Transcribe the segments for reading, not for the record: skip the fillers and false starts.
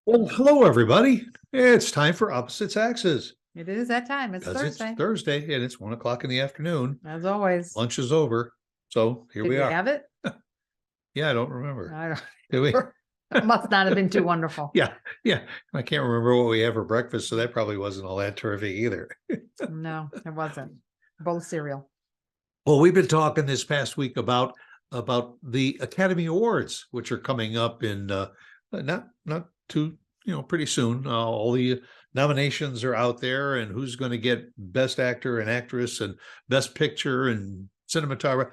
Well, hello, everybody. It's time for Opposite Saxes It is that time. It's because it's Thursday, Thursday and it's 1 o'clock in the afternoon. as always. Lunch is over. So here Did we we are. have it? Yeah, I don't remember. I don't. Did we? It must not have been too wonderful. Yeah, yeah. I can't remember what we had for breakfast, so that probably wasn't all that terrific either. No, it wasn't. Both cereal. Well, we've been talking this past week about the Academy Awards, which are coming up in not too pretty soon. All the nominations are out there, and who's going to get Best Actor and Actress and Best Picture and Cinematography.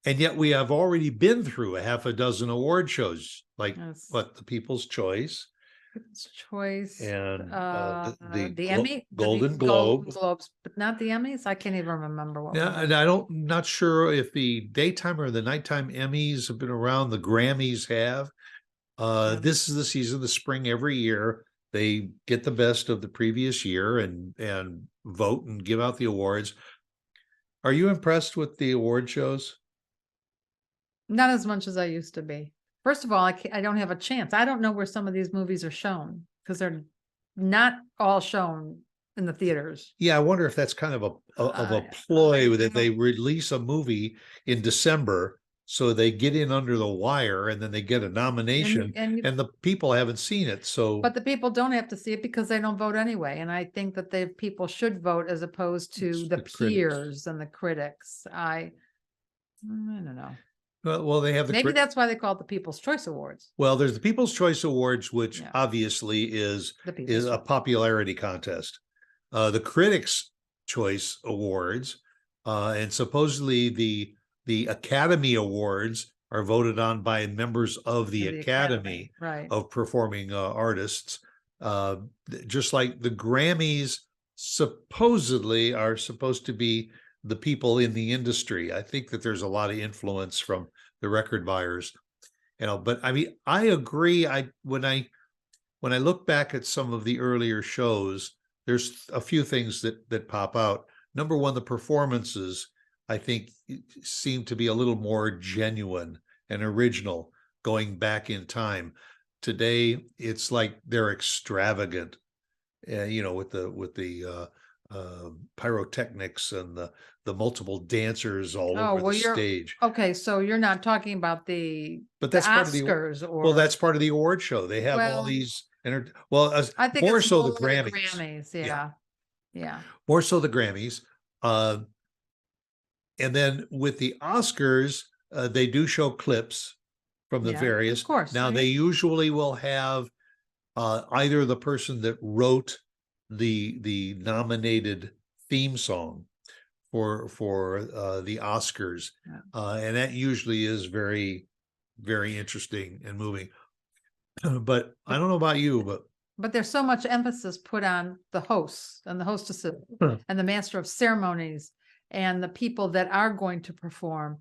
And yet we have already been through a half a dozen award shows, like Yes. what the People's Choice People's Choice and the Emmy, Golden Globe. Globes, but not the Emmys. I can't even remember what. Yeah, and not sure if the daytime or the nighttime Emmys have been around. The Grammys have. Yeah. This is the season, the spring every year. They get the best of the previous year and vote and give out the awards. Are you impressed with the award shows? Not as much as I used to be. First of all, I don't have a chance. I don't know where some of these movies are shown because they're not all shown in the theaters. Yeah, I wonder if that's kind of a ploy that they release a movie in December, so they get in under the wire and then they get a nomination, and the people haven't seen it. So, but the people don't have to see it because they don't vote anyway. And I think that the people should vote as opposed to the peers and the critics. I don't know. Well, they have maybe that's why they call it the People's Choice Awards. Well, there's the People's Choice Awards, which obviously is a popularity contest. The Critics' Choice Awards, and supposedly the Academy Awards are voted on by members of the Academy right. of Performing Artists. Just like the Grammys supposedly are supposed to be the people in the industry. I think that there's a lot of influence from the record buyers, but I mean, I agree. When I look back at some of the earlier shows, there's a few things that pop out. Number one, the performances, I think, seem to be a little more genuine and original going back in time. Today, it's like they're extravagant, with the pyrotechnics and the multiple dancers all over the stage. Okay, so you're not talking about but that's part Oscars, of well, that's part of the award show. They have all these I think more it's so the Grammys. Yeah. More so the Grammys. And then with the Oscars, they do show clips from the various. Of course. Now they usually will have either the person that wrote the nominated theme song for the Oscars, and that usually is very, very interesting and moving. But I don't know about you, but there's so much emphasis put on the hosts and the hostesses and the master of ceremonies and the people that are going to perform.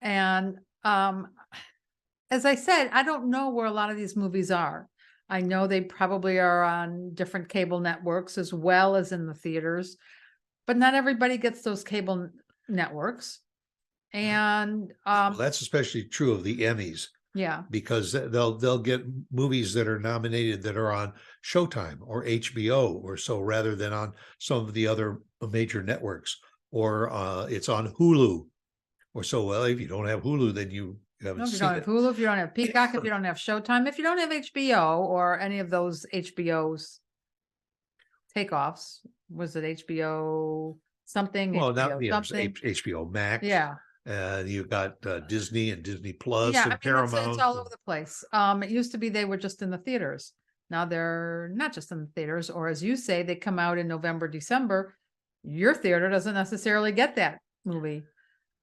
And as I said, I don't know where a lot of these movies are. I know they probably are on different cable networks as well as in the theaters, but not everybody gets those cable networks. And that's especially true of the Emmys. Yeah, because they'll get movies that are nominated that are on Showtime or HBO or so, rather than on some of the other major networks, or it's on Hulu or so. Well, if you don't have Hulu, then you haven't seen it. If you don't have Hulu, if you don't have Peacock, if you don't have Showtime, if you don't have HBO or any of those HBO's takeoffs, was it HBO something? Well, HBO now HBO Max. Yeah. You've got Disney and Disney Plus and Paramount. It's all over the place. It used to be they were just in the theaters. Now they're not just in the theaters, or as you say, they come out in November, December. Your theater doesn't necessarily get that movie.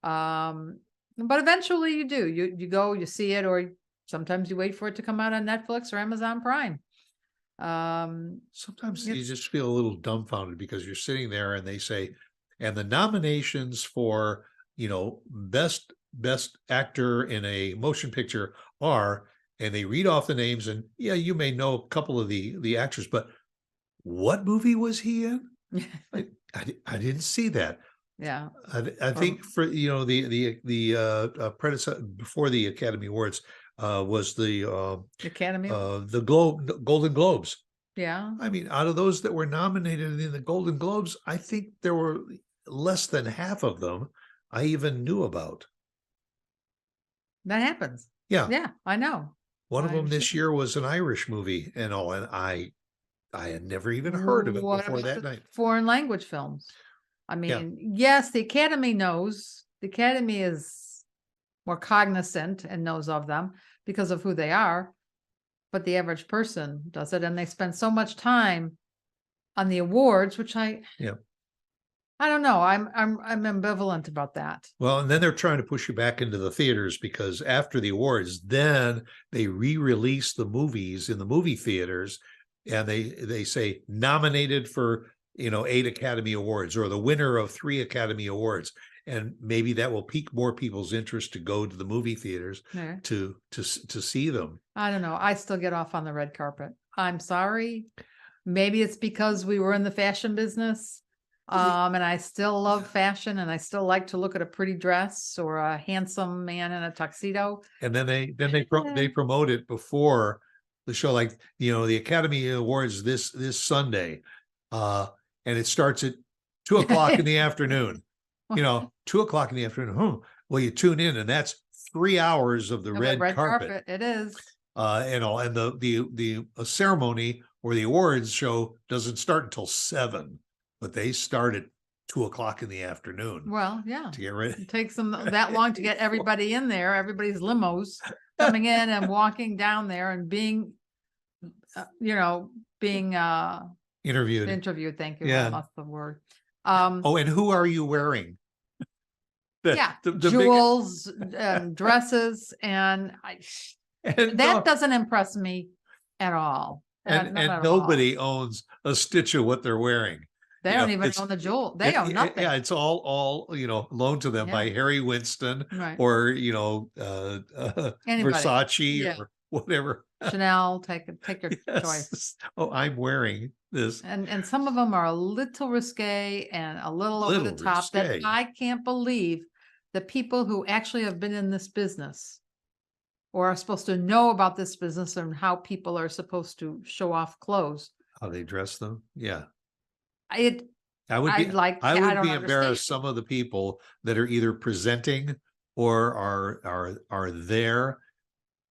But eventually you do. You go, you see it, or sometimes you wait for it to come out on Netflix or Amazon Prime. Sometimes you just feel a little dumbfounded because you're sitting there and they say, and the nominations for best actor in a motion picture are, and they read off the names, and you may know a couple of the actors, but what movie was he in? I didn't see that. Yeah, I think for the predecessor before the Academy Awards, was Academy. the Golden Globes. Yeah. I mean, out of those that were nominated in the Golden Globes, I think there were less than half of them I even knew about. That happens. Yeah. Yeah, I know. One of I them this understand. year was an Irish movie and all, and I had never even heard of it What before about that the night. foreign language films? I Yeah. mean, yes, the Academy knows. The Academy is more cognizant and knows of them because of who they are, but the average person does it, and they spend so much time on the awards, which Yeah. I don't know. I'm ambivalent about that. Well, and then they're trying to push you back into the theaters because after the awards, then they re-release the movies in the movie theaters, and they say nominated for 8 Academy Awards or the winner of 3 Academy Awards, and maybe that will pique more people's interest to go to the movie theaters Yeah. to see them. I don't know. I still get off on the red carpet. I'm sorry. Maybe it's because we were in the fashion business. And I still love fashion, and I still like to look at a pretty dress or a handsome man in a tuxedo. And then they promote it before the show, like the Academy Awards this Sunday, and it starts at 2:00 in the afternoon. 2:00 in the afternoon. Well, you tune in, and that's 3 hours of the red carpet. It is. And the ceremony or the awards show doesn't start until 7, but they start at 2:00 in the afternoon. Well, yeah. To get ready. It takes them that long to get everybody in there, everybody's limos coming in and walking down there and being interviewed. Thank you. I Yeah. lost the word. Oh, and who are you wearing? The jewels and dresses, and that doesn't impress me at all. And nobody owns a stitch of what they're wearing. They don't even own the jewel. They own nothing. Yeah, it's all loaned to them by Harry Winston, right, or Versace or whatever. Chanel, take your choice. Oh, I'm wearing this. And some of them are a little risque and a little over the top that I can't believe the people who actually have been in this business or are supposed to know about this business and how people are supposed to show off clothes. How they dress them. Yeah. I would be embarrassed some of the people that are either presenting or are there,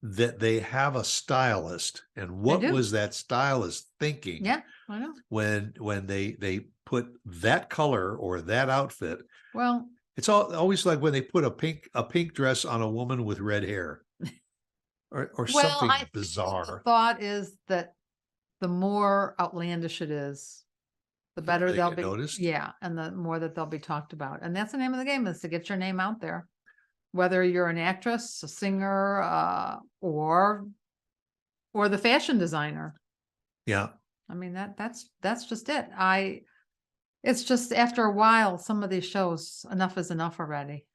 that they have a stylist, and what was that stylist thinking? Yeah, I know. When they put that color or that outfit. Well, it's always like when they put a pink dress on a woman with red hair, or something bizarre. The thought is that the more outlandish it is, the better they'll be noticed. Yeah, and the more that they'll be talked about, and that's the name of the game, is to get your name out there. Whether you're an actress, a singer, or the fashion designer. Yeah. I mean, that's just it. It's just after a while, some of these shows, enough is enough already.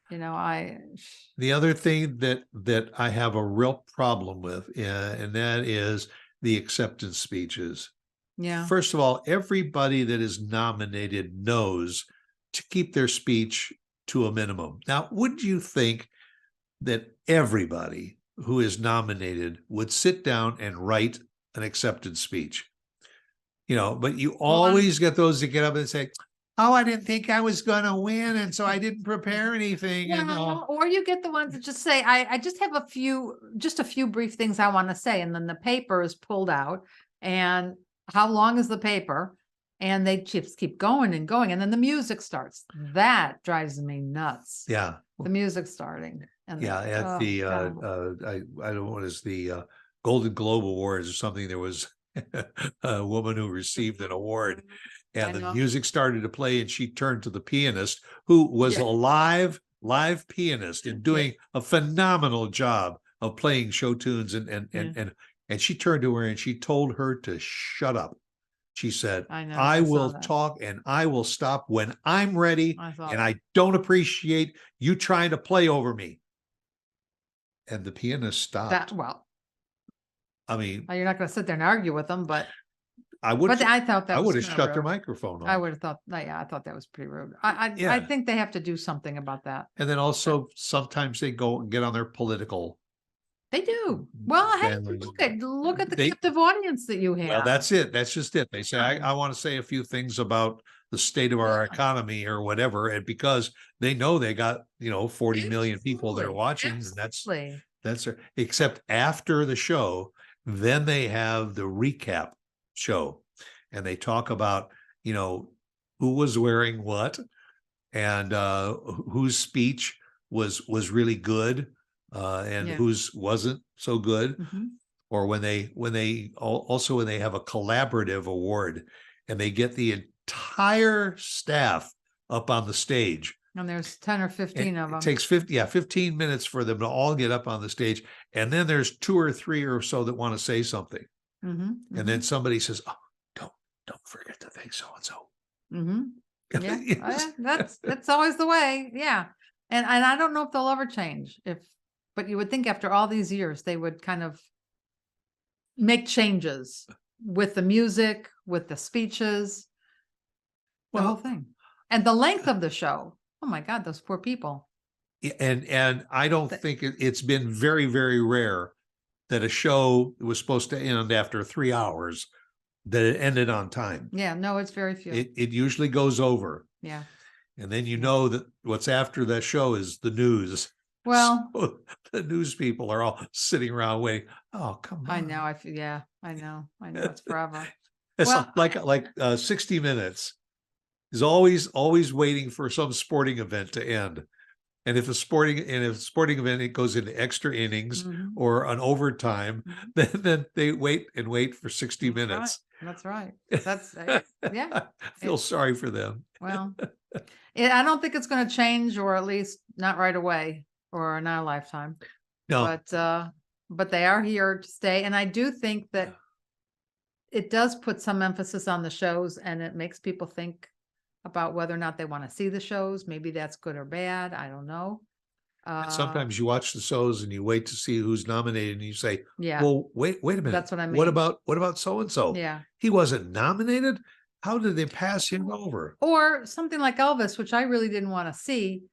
The other thing that I have a real problem with, and that is the acceptance speeches. Yeah. First of all, everybody that is nominated knows to keep their speech to a minimum. Now, wouldn't you think that everybody who is nominated would sit down and write an acceptance speech? But you always get those that get up and say, "Oh, I didn't think I was going to win, and so I didn't prepare anything." Or you get the ones that just say, I just have a few brief things I want to say. And then the paper is pulled out, and how long is the paper? And they just keep going and going. And then the music starts. That drives me nuts. Yeah. The music starting. And at the, I don't know, what is the Golden Globe Awards or something, there was a woman who received an award, and the music started to play, and she turned to the pianist, who was a live pianist and doing a phenomenal job of playing show tunes, and she turned to her and she told her to shut up. She said, I will talk and I will stop when I'm ready, and I don't appreciate you trying to play over me. And the pianist stopped. I mean, you're not going to sit there and argue with them, but I would. But I thought that I would have shut their microphone off. I would have thought. I thought that was pretty rude. I think they have to do something about that. And then also sometimes they go and get on their political They do. Well, hey, Families. look at the They- captive audience that you have. Well, that's it. That's just it. They say, I want to say a few things about the state of our Yeah. economy or whatever. And because they know they got, 40 million people that are Absolutely. watching, and Absolutely. that's except after the show, then they have the recap show and they talk about, who was wearing what and whose speech was really good and Yeah. whose wasn't so good. Mhm. Or when they also when they have a collaborative award and they get the entire staff up on the stage. And there's 10 or 15 of It them. takes 15 minutes for them to all get up on the stage. And then there's 2 or 3 or so that want to say something. Mhm, And then somebody says, oh, don't forget to thank so-and-so. mhm. Yeah, Yes. that's always the way. Yeah. And I don't know if they'll ever change but you would think after all these years, they would kind of make changes with the music, with the speeches, the whole thing. And the length of the show. Oh my God, those poor people. And I don't think it's been very, very rare that a show was supposed to end after 3 hours, that it ended on time. Yeah, no, it's very few. It usually goes over. Yeah. And then know that what's after that show is the news. Well, So the news people are all sitting around waiting. Oh, come on. I know. I know. It's forever. It's Well, like 60 Minutes is always waiting for some sporting event to end. And if a sporting event, it goes into extra innings Mhm. or an overtime, then they wait for 60 That's right. minutes. That's right. That's yeah. I feel sorry for them. Well, I don't think it's going to change, or at least not right away, or in our lifetime. No, But they are here to stay, and I do think that it does put some emphasis on the shows, and it makes people think about whether or not they want to see the shows. Maybe that's good or bad. I don't know. sometimes you watch the shows and you wait to see who's nominated, and you say, Yeah, "Well, wait a minute. that's what I What mean. about so and so? Yeah. He wasn't nominated. How did they pass him over?" Or something like Elvis, which I really didn't want to see,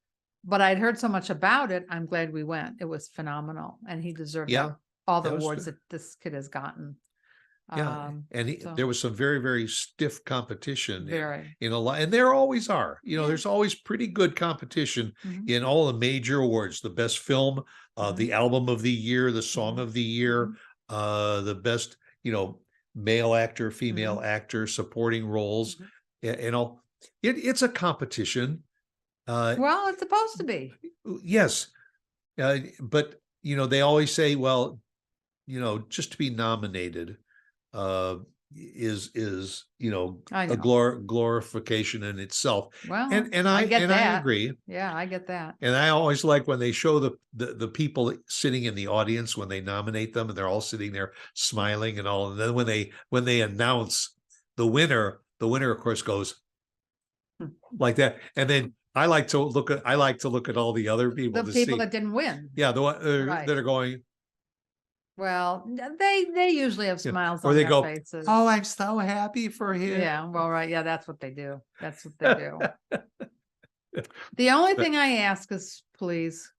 but I'd heard so much about it. I'm glad we went. It was phenomenal, and he deserved Yeah, all the that was awards good. that this kid has gotten. Yeah, and So there was some very, very stiff competition very. in a lot, and there always are. Yeah. There's always pretty good competition Mhm. in all the major awards: the best film, the album of the year, the song Mhm. of the year, the best, male actor, female actor, supporting roles. It's a competition. Well, it's supposed to be. Yes, but they always say, well, just to be nominated is I a know. glorification in itself. Well, And I I get and I that. agree. Yeah, I get that. And I always like when they show the people sitting in the audience when they nominate them, and they're all sitting there smiling and all. And then when they announce the winner of course goes like that. And then I like to look at all the other people The to people see. that didn't win. Yeah, the one Right. that are going, Well, they usually have smiles or on they their go, faces. "Oh, I'm so happy for him." Yeah, well, right. Yeah, that's what they do. That's what they do. The only thing I ask is, please,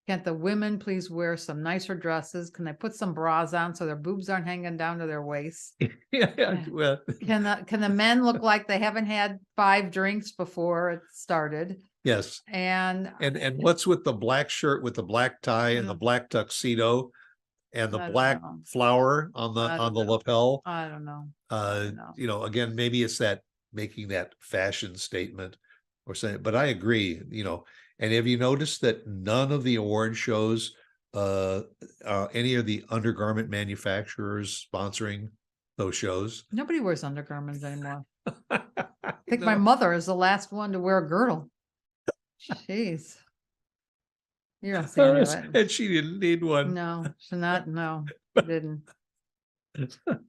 can't the women please wear some nicer dresses? Can they put some bras on so their boobs aren't hanging down to their waist? Yeah, well, Can the men look like they haven't had 5 drinks before it started? yes. And And what's with the black shirt with the black tie and the Mm. black tuxedo and the I don't black know. flower on I don't the know. lapel? I don't know. I don't know. Again, maybe it's that making that fashion statement or something, but I agree, and have you noticed that none of the award shows, any of the undergarment manufacturers sponsoring those shows? Nobody wears undergarments anymore. I I think my mother is the last one to wear a girdle. Jeez. You don't see any of it. And she didn't need one. No, she no, didn't.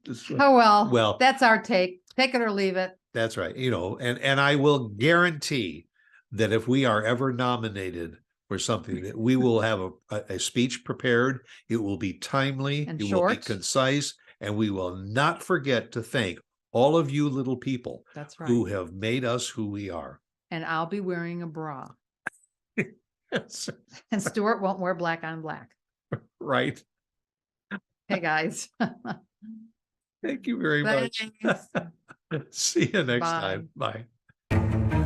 Just- Oh, well, Well, that's our take. Take it or leave it. that's right. And I will guarantee that if we are ever nominated for something, that we will have a speech prepared. It will be timely. And It will be short. concise, and we will not forget to thank all of you little people That's who right. have made us who we are. And I'll be wearing a bra. Yes, And Stuart won't wear black on black. right. Hey, guys. Thank you very much. Thanks. See you next Bye. time. Bye.